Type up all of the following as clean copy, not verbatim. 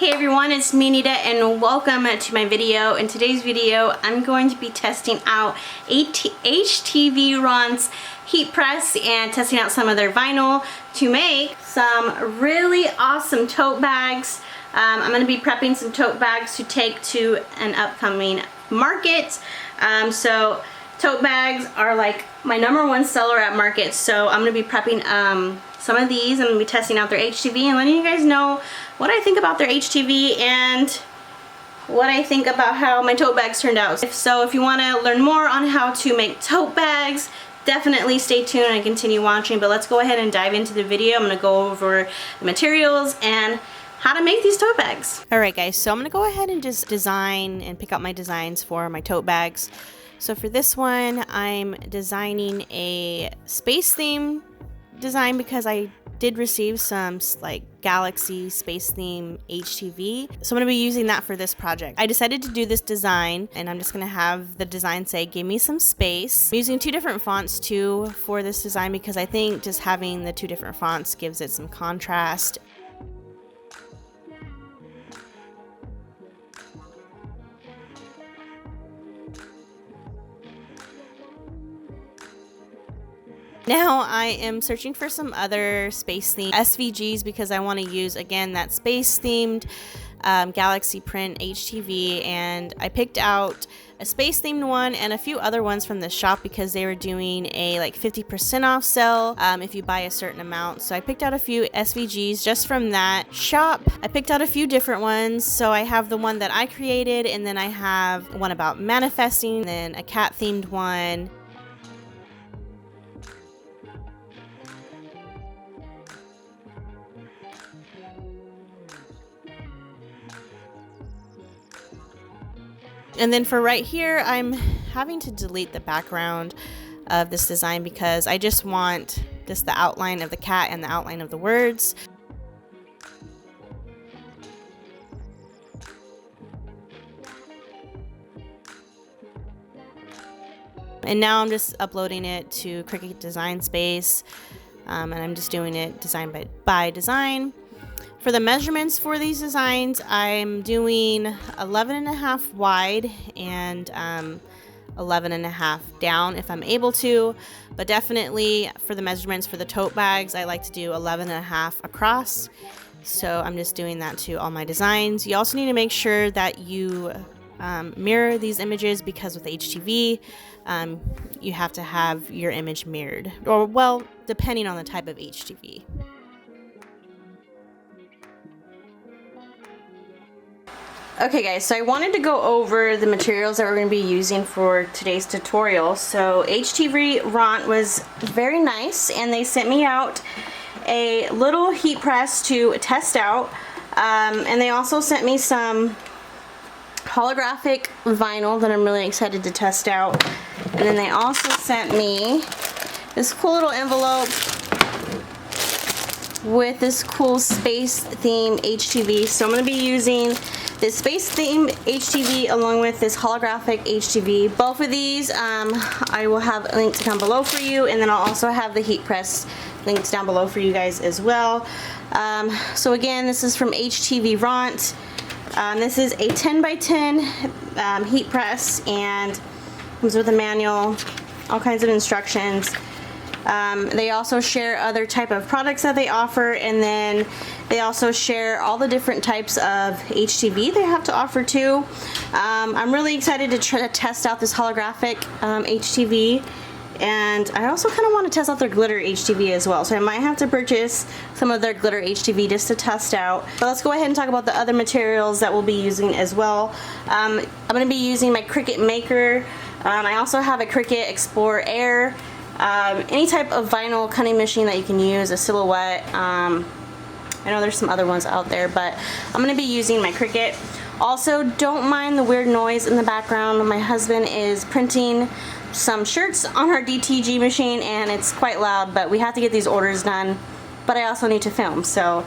Hey everyone, it's me Nita and welcome to my video. In today's video, I'm going to be testing out HTVRont's heat press and testing out some of their vinyl to make some really awesome tote bags. I'm going to be prepping some tote bags to take to an upcoming market. So tote bags are like my #1 seller at markets, so I'm going to be prepping some of these. I'm going to be testing out their HTV and letting you guys know what I think about their HTV and what I think about how my tote bags turned out. So if you want to learn more on how to make tote bags, definitely stay tuned and continue watching. But let's go ahead and dive into the video. I'm going to go over the materials and how to make these tote bags. Alright guys, so I'm going to go ahead and just design and pick out my designs for my tote bags. So for this one, I'm designing a space theme design because I did receive some like galaxy space theme HTV, so I'm going to be using that for this project. I decided to do this design and I'm just going to have the design say give me some space. I'm using 2 different fonts too for this design because I think just having the 2 different fonts gives it some contrast. Now I am searching for some other space themed SVGs because I want to use again that space themed galaxy print HTV, and I picked out a space themed one and a few other ones from the shop because they were doing a like 50% off sale if you buy a certain amount. So I picked out a few SVGs just from that shop. I picked out a few different ones. So I have the one that I created, and then I have one about manifesting, and then a cat themed one. And then for right here, I'm having to delete the background of this design because I just want just the outline of the cat and the outline of the words. And now I'm just uploading it to Cricut Design Space, and I'm just doing it design by design. For the measurements for these designs, I'm doing 11.5 wide and 11.5 down if I'm able to, but definitely for the measurements for the tote bags, I like to do 11.5 across. So I'm just doing that to all my designs. You also need to make sure that you mirror these images because with HTV, you have to have your image mirrored, or well, depending on the type of HTV. Okay guys, so I wanted to go over the materials that we're going to be using for today's tutorial. So HTVRont was very nice and they sent me out a little heat press to test out, and they also sent me some holographic vinyl that I'm really excited to test out. And then they also sent me this cool little envelope with this cool space theme HTV. So I'm going to be using this space theme HTV along with this holographic HTV. Both of these I will have links down below for you, and then I'll also have the heat press links down below for you guys as well. So again, this is from HTVRont. This is a 10x10 heat press and comes with a manual, all kinds of instructions. They also share other type of products that they offer, and then they also share all the different types of HTV they have to offer too. I'm really excited to try to test out this holographic HTV, and I also kind of want to test out their glitter HTV as well, so I might have to purchase some of their glitter HTV just to test out. But let's go ahead and talk about the other materials that we'll be using as well. I'm going to be using my Cricut Maker. I also have a Cricut Explorer Air. Any type of vinyl cutting machine that you can use, a Silhouette. I know there's some other ones out there, but I'm going to be using my Cricut. Also, don't mind the weird noise in the background. My husband is printing some shirts on our DTG machine and it's quite loud, but we have to get these orders done. But I also need to film, so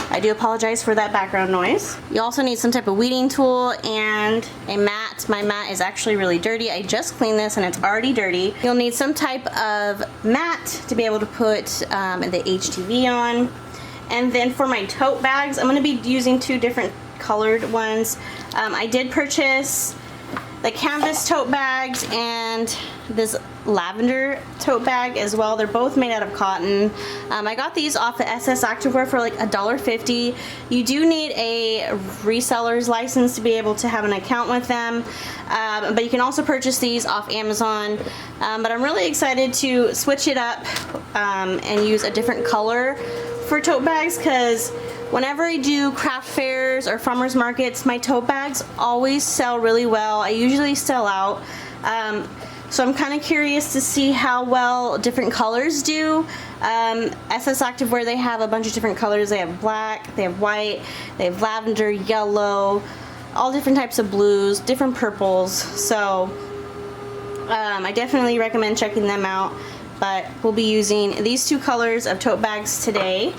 I do apologize for that background noise. You also need some type of weeding tool and a mat. My mat is actually really dirty. I just cleaned this and it's already dirty. You'll need some type of mat to be able to put the HTV on. And then for my tote bags, I'm going to be using 2 different colored ones. I did purchase the canvas tote bags and this lavender tote bag as well. They're both made out of cotton. I got these off of SS Activewear for like $1.50. You do need a reseller's license to be able to have an account with them, but you can also purchase these off Amazon. But I'm really excited to switch it up and use a different color for tote bags, because whenever I do craft fairs or farmers markets, my tote bags always sell really well. I usually sell out. So I'm kind of curious to see how well different colors do. SS Activewear, they have a bunch of different colors. They have black, they have white, they have lavender, yellow, all different types of blues, different purples. So I definitely recommend checking them out. But we'll be using these two colors of tote bags today.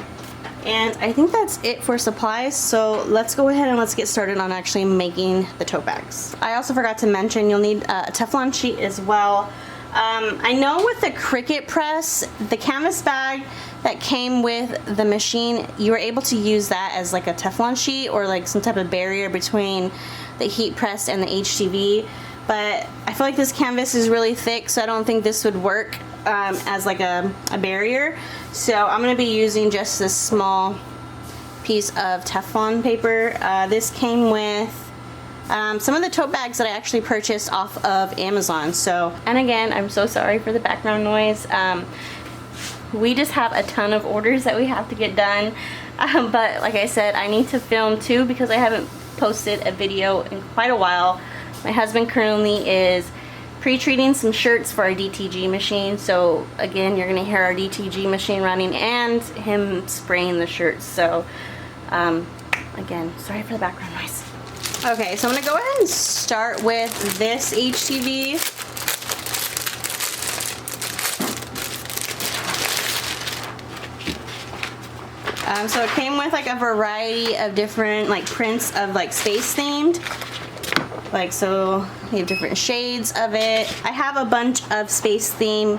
And I think that's it for supplies, so let's go ahead and let's get started on actually making the tote bags. I also forgot to mention you'll need a Teflon sheet as well. I know with the Cricut press, the canvas bag that came with the machine, you were able to use that as like a Teflon sheet or like some type of barrier between the heat press and the HTV. But I feel like this canvas is really thick, so I don't think this would work as like a barrier. So I'm going to be using just this small piece of Teflon paper. This came with some of the tote bags that I actually purchased off of Amazon. So, and again, I'm so sorry for the background noise. We just have a ton of orders that we have to get done. But like I said, I need to film too because I haven't posted a video in quite a while. My husband currently is pre-treating some shirts for our DTG machine, so again you're gonna hear our DTG machine running and him spraying the shirts. So again, sorry for the background noise. Okay, so I'm gonna go ahead and start with this HTV. So it came with like a variety of different like prints of like space themed. Like, so we have different shades of it. I have a bunch of space theme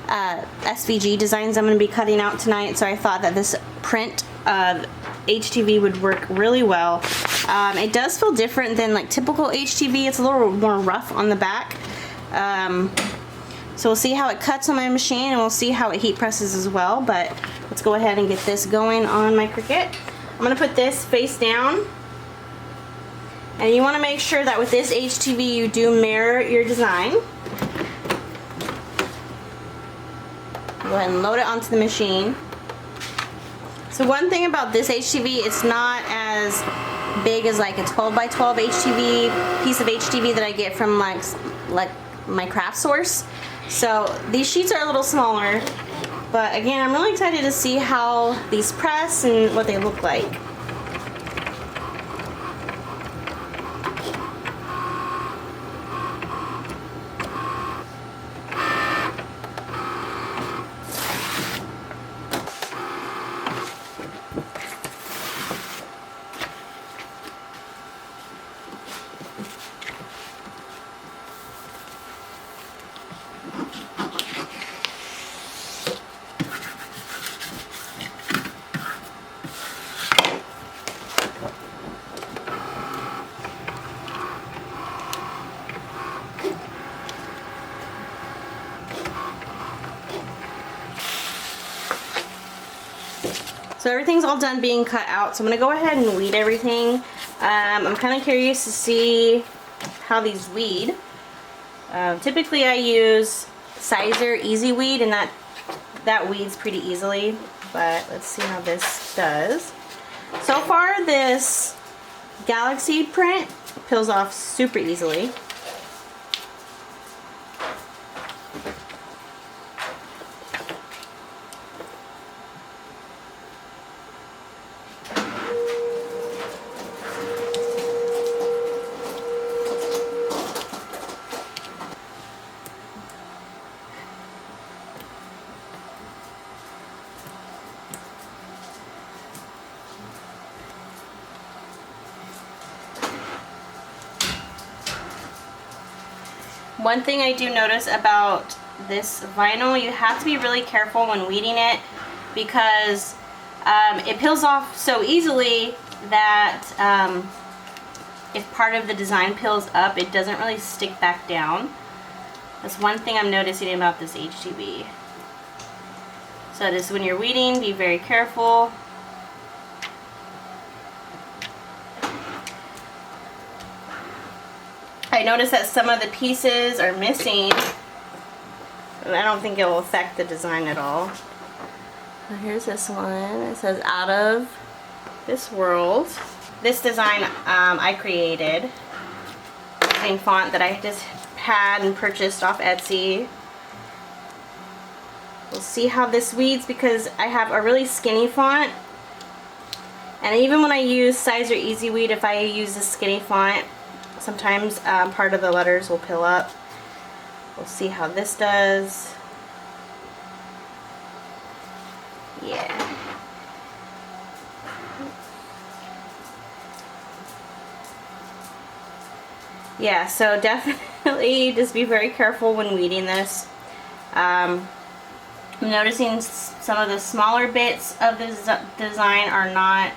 SVG designs I'm going to be cutting out tonight, so I thought that this print of HTV would work really well. It does feel different than like typical HTV. It's a little more rough on the back. So we'll see how it cuts on my machine, and we'll see how it heat presses as well. But let's go ahead and get this going on my Cricut. I'm going to put this face down. And you want to make sure that with this HTV you do mirror your design. Go ahead and load it onto the machine. So one thing about this HTV, it's not as big as like a 12 by 12 HTV, piece of HTV that I get from like my craft source. So these sheets are a little smaller. But again, I'm really excited to see how these press and what they look like. So everything's all done being cut out, so I'm going to go ahead and weed everything. I'm kind of curious to see how these weed. Typically I use Sizer Easy Weed, and that weeds pretty easily, but let's see how this does. So far this Galaxy print peels off super easily. One thing I do notice about this vinyl, you have to be really careful when weeding it because it peels off so easily that if part of the design peels up, it doesn't really stick back down. That's one thing I'm noticing about this HTV. So just when you're weeding, be very careful. I noticed that some of the pieces are missing, and I don't think it will affect the design at all. So here's this one. It says "Out of This World." This design I created using font that I just had and purchased off Etsy. We'll see how this weeds because I have a really skinny font, and even when I use Size or Easy Weed, if I use a skinny font, sometimes part of the letters will peel up. We'll see how this does. Yeah. Yeah, so definitely just be very careful when weeding this. I'm noticing some of the smaller bits of the design are not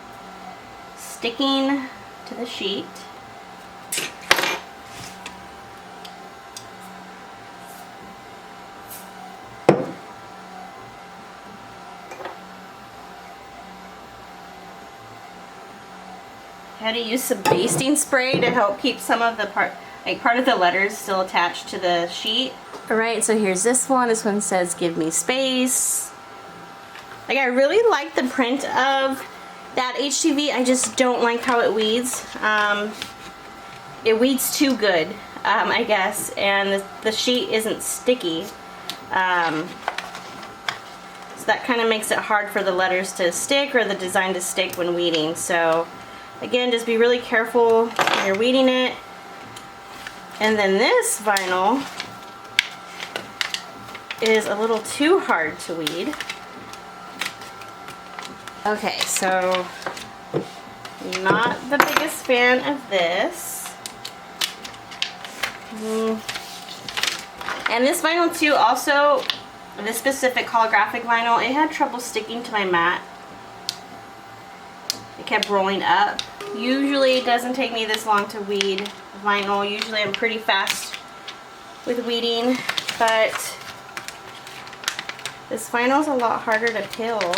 sticking to the sheet. I had to use some basting spray to help keep some of the part of the letters still attached to the sheet. Alright, so here's this one. This one says "Give me space." Like, I really like the print of that HTV. I just don't like how it weeds. It weeds too good, I guess, and the sheet isn't sticky. So that kind of makes it hard for the letters to stick or the design to stick when weeding. So again, just be really careful when you're weeding it. And then this vinyl is a little too hard to weed. Okay, so not the biggest fan of this. And this vinyl too, also, this specific holographic vinyl, it had trouble sticking to my mat. It kept rolling up. Usually it doesn't take me this long to weed vinyl. Usually I'm pretty fast with weeding, but this vinyl is a lot harder to peel.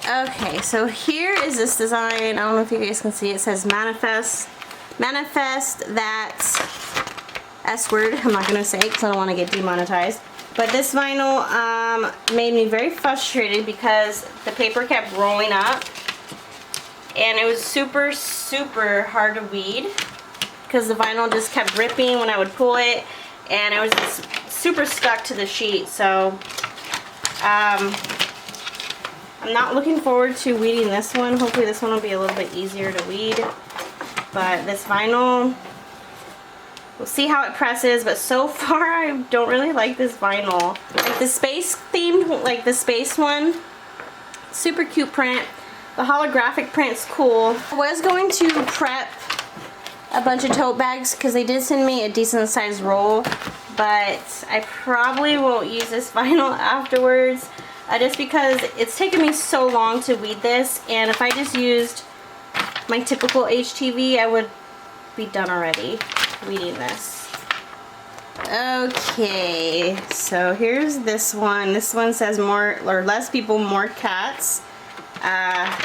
Okay, so here is this design. I don't know if you guys can see. It says manifest that S word. I'm not gonna say it because I don't want to get demonetized. But this vinyl made me very frustrated because the paper kept rolling up, and it was super hard to weed because the vinyl just kept ripping when I would pull it, and it was just super stuck to the sheet. So I'm not looking forward to weeding this one. Hopefully this one will be a little bit easier to weed. But this vinyl, we'll see how it presses, but so far I don't really like this vinyl. Like the space themed, like the space one, super cute print. The holographic print's cool. I was going to prep a bunch of tote bags because they did send me a decent sized roll, but I probably won't use this vinyl afterwards just because it's taken me so long to weed this, and if I just used my typical HTV, I would be done already weeding this. Okay, so here's this one. This one says more or less people, more cats. I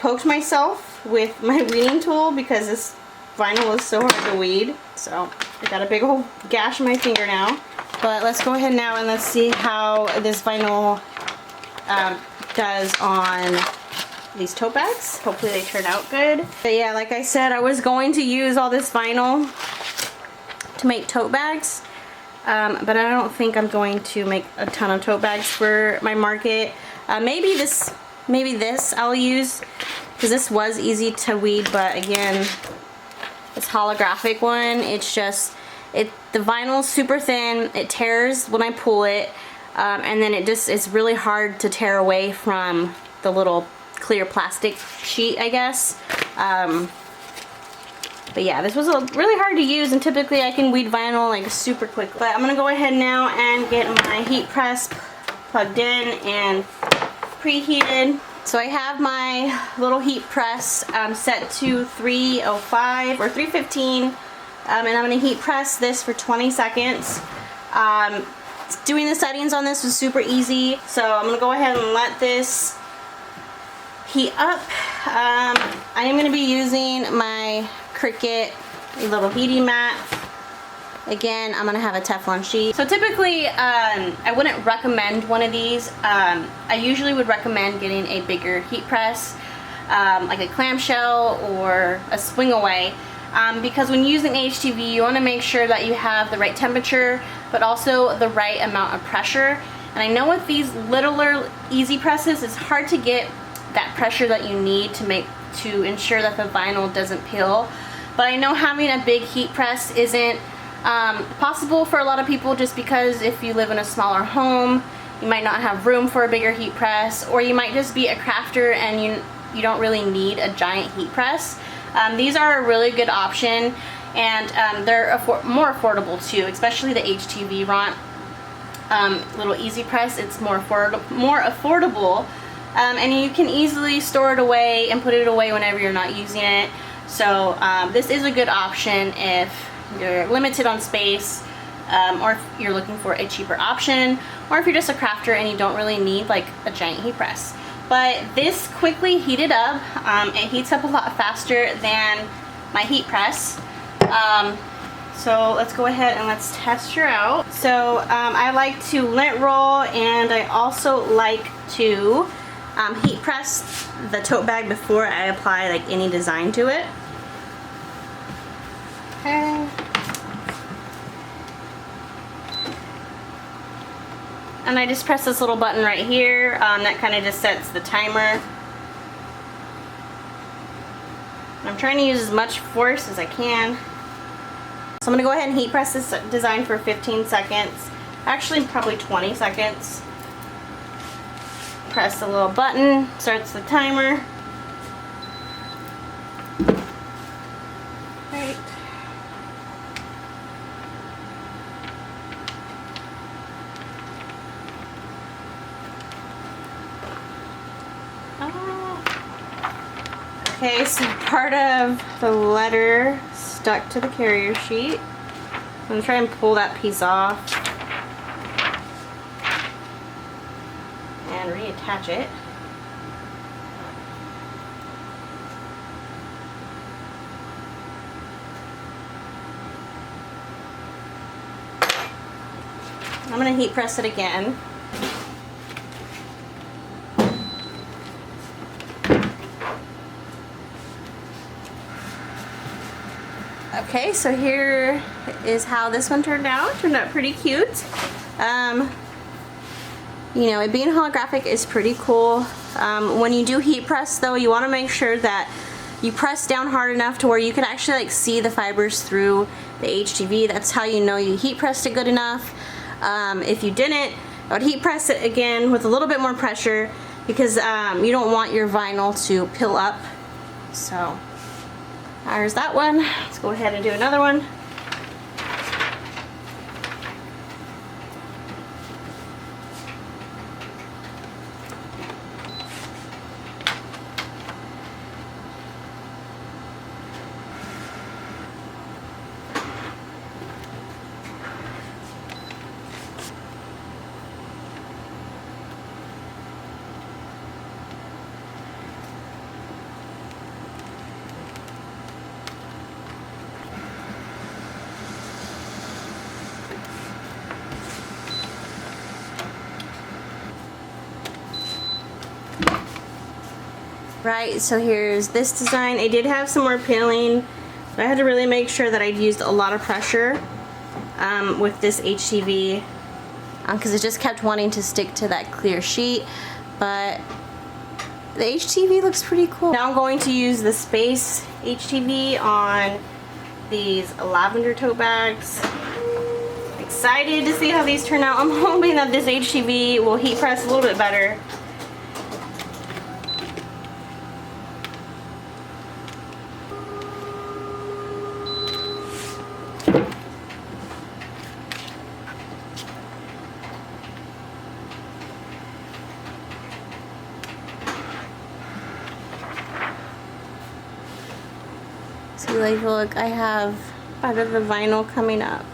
poked myself with my weeding tool because this vinyl is so hard to weed. So I got a big old gash in my finger now. But let's go ahead now and let's see how this vinyl does on these tote bags. Hopefully they turn out good. But yeah, like I said, I was going to use all this vinyl to make tote bags. But I don't think I'm going to make a ton of tote bags for my market. Maybe this I'll use because this was easy to weed, but again, this holographic one, it's just, the vinyl's super thin, it tears when I pull it, and then it's really hard to tear away from the little clear plastic sheet, I guess. But yeah, this was really hard to use, and typically I can weed vinyl like super quick. But I'm gonna go ahead now and get my heat press plugged in and preheated. So I have my little heat press set to 305 or 315, and I'm going to heat press this for 20 seconds. Doing the settings on this was super easy, so I'm going to go ahead and let this heat up. I am going to be using my Cricut little heating mat. Again, I'm going to have a Teflon sheet. So typically, I wouldn't recommend one of these. I usually would recommend getting a bigger heat press, like a clamshell or a swing away. Because when using HTV, you want to make sure that you have the right temperature, but also the right amount of pressure. And I know with these littler easy presses, it's hard to get that pressure that you need to ensure that the vinyl doesn't peel. But I know having a big heat press isn't possible for a lot of people, just because if you live in a smaller home, you might not have room for a bigger heat press, or you might just be a crafter and you don't really need a giant heat press. These are a really good option, and they're more affordable too, especially the HTVRont little easy press. It's more affordable, and you can easily store it away and put it away whenever you're not using it. So this is a good option if you're limited on space, or if you're looking for a cheaper option, or if you're just a crafter and you don't really need like a giant heat press. But this quickly heated up. It heats up a lot faster than my heat press. So let's go ahead and let's test her out. So I like to lint roll, and I also like to heat press the tote bag before I apply like any design to it. Okay. And I just press this little button right here. That kind of just sets the timer. I'm trying to use as much force as I can. So I'm going to go ahead and heat press this design for 15 seconds. Actually, probably 20 seconds. Press the little button, starts the timer. Right. Okay, so part of the letter stuck to the carrier sheet. I'm going to try and pull that piece off and reattach it. I'm going to heat press it again. Okay, so here is how this one turned out. Turned out pretty cute. You know, it being holographic is pretty cool. When you do heat press though, you want to make sure that you press down hard enough to where you can actually like see the fibers through the HTV. That's how you know you heat pressed it good enough. If you didn't, I would heat press it again with a little bit more pressure, because you don't want your vinyl to peel up. So there's that one. Let's go ahead and do another one. Right, so here's this design. I did have some more peeling, but I had to really make sure that I'd used a lot of pressure with this HTV, because it just kept wanting to stick to that clear sheet. But the HTV looks pretty cool. Now I'm going to use the space HTV on these lavender tote bags. Excited to see how these turn out. I'm hoping that this HTV will heat press a little bit better. See, like, look, I have part of the vinyl coming up.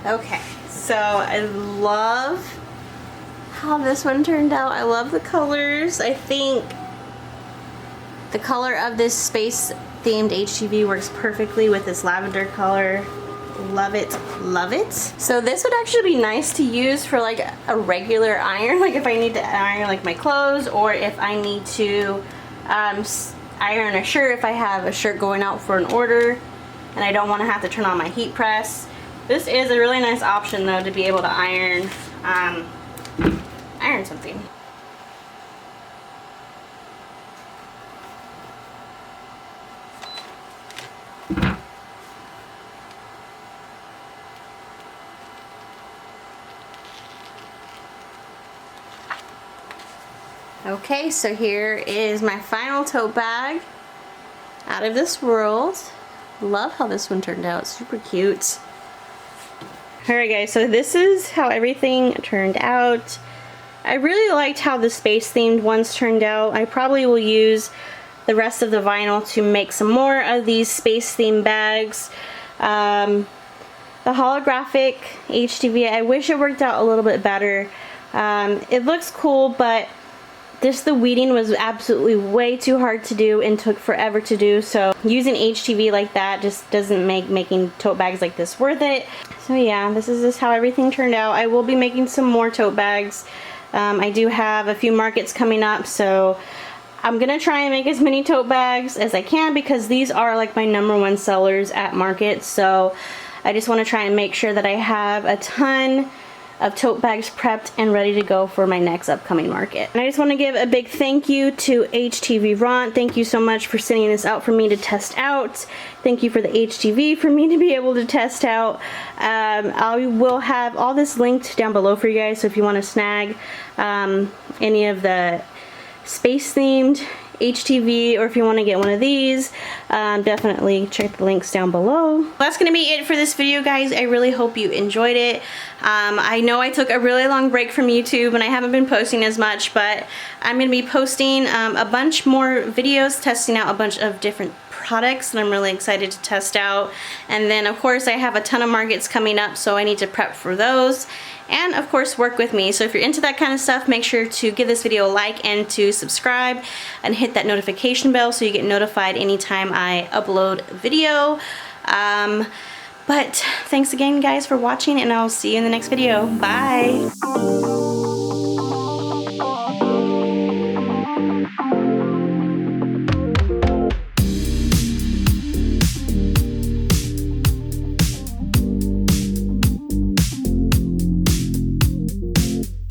Okay, so I love how this one turned out. I love the colors. I think the color of this space themed HTV works perfectly with this lavender color. Love it, love it. So this would actually be nice to use for like a regular iron, like if I need to iron like my clothes, or if I need to iron a shirt, if I have a shirt going out for an order and I don't want to have to turn on my heat press. This is a really nice option though, to be able to iron something. Okay, so here is my final tote bag. Out of this world. Love how this one turned out, super cute. Alright guys, so this is how everything turned out. I really liked how the space themed ones turned out. I probably will use the rest of the vinyl to make some more of these space themed bags. The holographic HTV, I wish it worked out a little bit better. It looks cool, but the weeding was absolutely way too hard to do and took forever to do, so using HTV like that just doesn't make making tote bags like this worth it. So yeah, this is just how everything turned out. I will be making some more tote bags. I do have a few markets coming up, so I'm gonna try and make as many tote bags as I can because these are like my #1 sellers at markets. So I just want to try and make sure that I have a ton of tote bags prepped and ready to go for my next upcoming market. And I just want to give a big thank you to HTVRont. Thank you so much for sending this out for me to test out. Thank you for the HTV for me to be able to test out. I will have all this linked down below for you guys, so if you want to snag any of the space themed HTV, or if you want to get one of these, definitely check the links down below. That's gonna be it for this video, guys. I really hope you enjoyed it. I know I took a really long break from YouTube and I haven't been posting as much, but I'm gonna be posting a bunch more videos testing out a bunch of different products that I'm really excited to test out. And then of course I have a ton of markets coming up, so I need to prep for those. And of course work with me. So if you're into that kind of stuff, make sure to give this video a like and to subscribe and hit that notification bell so you get notified anytime I upload a video. But thanks again guys for watching, and I'll see you in the next video. Bye!